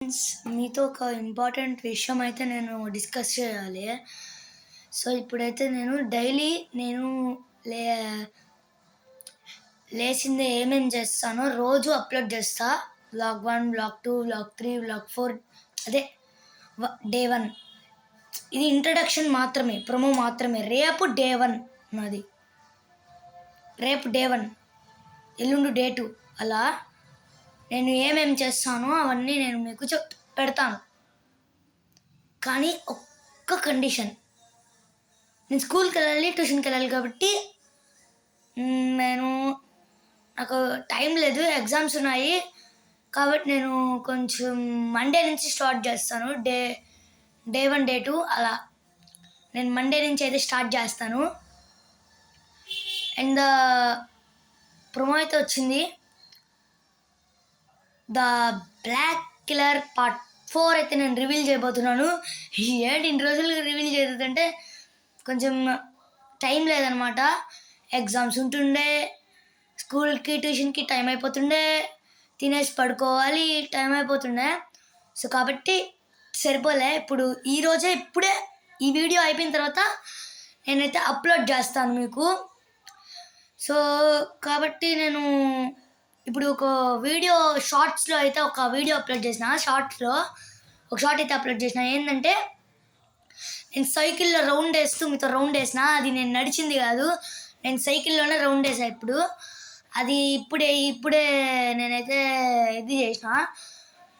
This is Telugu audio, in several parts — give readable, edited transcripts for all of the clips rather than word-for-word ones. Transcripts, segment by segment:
ఫ్రెండ్స్, మీతో ఒక ఇంపార్టెంట్ విషయం అయితే నేను డిస్కస్ చేయాలి. సో, ఇప్పుడైతే డైలీ నేను లే లేచిందే ఏమేమి చేస్తానో రోజు అప్‌లోడ్ చేస్తా. వ్లాగ్ 1, వ్లాగ్ 2, వ్లాగ్ 3, వ్లాగ్ 4 అదే డే 1. ఇది ఇంట్రడక్షన్ మాత్రమే, ప్రొమో మాత్రమే. రేపు డే 1 నాది. రేపు డే 1, ఎల్లుండి డే 2 అలా నేను ఏమేమి చేస్తానో అవన్నీ నేను మీకు పెడతాను. కానీ ఒక్క కండిషన్, నేను స్కూల్‌కెళ్ళాలి, ట్యూషన్‌కెళ్ళాలి కాబట్టి నాకు టైం లేదు, ఎగ్జామ్స్ ఉన్నాయి. కాబట్టి నేను కొంచెం మండే నుంచి స్టార్ట్ చేస్తాను. డే 1, డే 2 అలా నేను మండే నుంచి అయితే స్టార్ట్ చేస్తాను. అండ్ ప్రొమో అయితే వచ్చింది. ద బ్లాక్ కిల్లర్ పార్ట్ 4 అయితే నేను రివీల్ చేయబోతున్నాను. ఏంటి ఇన్ని రోజులుగా రివీల్ చేయలేదంటే కొంచెం టైం లేదనమాట. ఎగ్జామ్స్ ఉంటుండే, స్కూల్కి ట్యూషన్కి టైం అయిపోతుండే, తినేసి పడుకోవాలి, టైం అయిపోతుండే. సో కాబట్టి సరిపోలే. ఇప్పుడే ఈ వీడియో అయిపోయిన తర్వాత నేనైతే అప్లోడ్ చేస్తాను మీకు. సో కాబట్టి నేను ఇప్పుడు ఒక వీడియో షార్ట్స్లో అయితే ఒక వీడియో అప్లోడ్ చేసిన. షార్ట్స్లో ఒక షార్ట్ అయితే అప్లోడ్ చేసిన. ఏంటంటే నేను సైకిల్లో రౌండ్ వేస్తూ మీతో రౌండ్ వేసిన. అది నేను నడిచింది కాదు, నేను సైకిల్లోనే రౌండ్ వేసా. అది ఇప్పుడే నేనైతే ఇది చేసిన.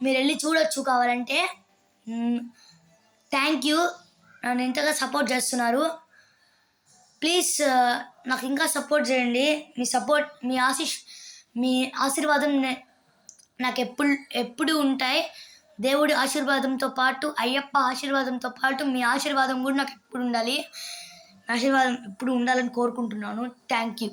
మీరు వెళ్ళి చూడొచ్చు కావాలంటే. థ్యాంక్ యూ, నన్ను ఇంతగా సపోర్ట్ చేస్తున్నారు. ప్లీజ్ నాకు ఇంకా సపోర్ట్ చేయండి. మీ ఆశీర్వాదం నాకు ఎప్పుడు ఉంటాయి. దేవుడి ఆశీర్వాదంతో పాటు, అయ్యప్ప ఆశీర్వాదంతో పాటు మీ ఆశీర్వాదం కూడా నాకు ఎప్పుడు ఉండాలి. ఆశీర్వాదం ఎప్పుడు ఉండాలని కోరుకుంటున్నాను. Thank you.